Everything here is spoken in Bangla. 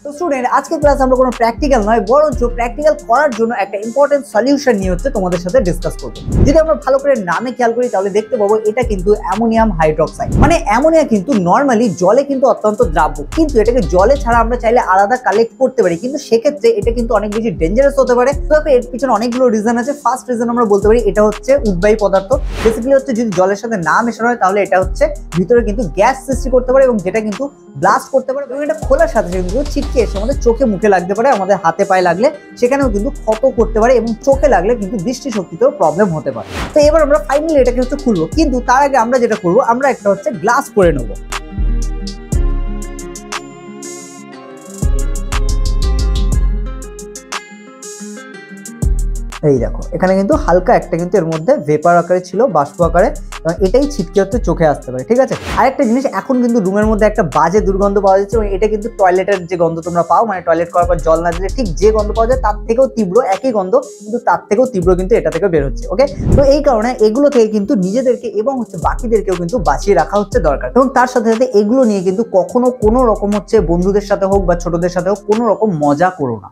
তো স্টুডেন্ট আজকে ক্লাস আমরা কোনো প্র্যাকটিক্যাল নয় বরঞ্চ প্র্যাকটিক্যাল করার জন্য একটা ইম্পর্টেন্ট সলিউশন নিয়ে হচ্ছে তোমাদের সাথে ডিসকাস করব। যদি আমরা ভালো করে নামে খেয়াল করি তাহলে দেখতে পাবো এটা কিন্তু অ্যামোনিয়াম হাইড্রোক্সাইড। মানে অ্যামোনিয়া কিন্তু নর্মালি জলে কিন্তু অত্যন্ত দ্রাব্য, কিন্তু এটাকে জলে ছাড়া আমরা চাইলে আলাদা কালেক্ট করতে পারি, কিন্তু সেক্ষেত্রে এটা কিন্তু অনেক বেশি ডেঞ্জারাস হতে পারে। তবে এর পিছনে অনেকগুলো রিজন আছে। ফার্স্ট রিজন আমরা বলতে পারি এটা হচ্ছে উদ্বায়ী পদার্থ। বেসিক্যালি হচ্ছে যদি জলের সাথে না মেশানো হয় তাহলে এটা হচ্ছে ভিতরে কিন্তু গ্যাস সৃষ্টি করতে পারে এবং যেটা কিন্তু ব্লাস্ট করতে পারে, এবং এটা খোলার সাথে সাথে কিন্তু ছিটকে এসে আমাদের চোখে মুখে লাগতে পারে, আমাদের হাতে পায়ে লাগলে সেখানেও কিন্তু ক্ষত করতে পারে এবং চোখে লাগলে কিন্তু দৃষ্টিশক্তিতেও প্রবলেম হতে পারে। তো এবার আমরা ফাইনালি এটাকে হচ্ছে খুলবো, কিন্তু তার আগে আমরা যেটা করবো আমরা একটা হচ্ছে গ্লাস করে নেবো। এই দেখো এখানে কিন্তু হালকা একটা কিন্তু এর মধ্যে ভেপার আকারে ছিল, বাষ্প আকারে, এবং এটাই ছিটকে হচ্ছে চোখে আসতে পারে। ঠিক আছে, আরেকটা জিনিস, এখন কিন্তু রুমের মধ্যে একটা বাজে দুর্গন্ধ পাওয়া যাচ্ছে এবং এটা কিন্তু টয়লেটের যে গন্ধ তোমরা পাও, মানে টয়লেট করার পর জল না দিলে ঠিক যে গন্ধ পাওয়া যায় তার থেকেও তীব্র, একই গন্ধ কিন্তু তার থেকেও তীব্র কিন্তু এটা থেকে বের হচ্ছে। ওকে, তো এই কারণে এগুলো থেকে কিন্তু নিজেদেরকে এবং হচ্ছে বাকিদেরকেও কিন্তু বাঁচিয়ে রাখা হচ্ছে দরকার, এবং তার সাথে সাথে এগুলো নিয়ে কিন্তু কখনো কোনো রকম হচ্ছে বন্ধুদের সাথে হোক বা ছোটদের সাথে হোক কোনো রকম মজা করো না।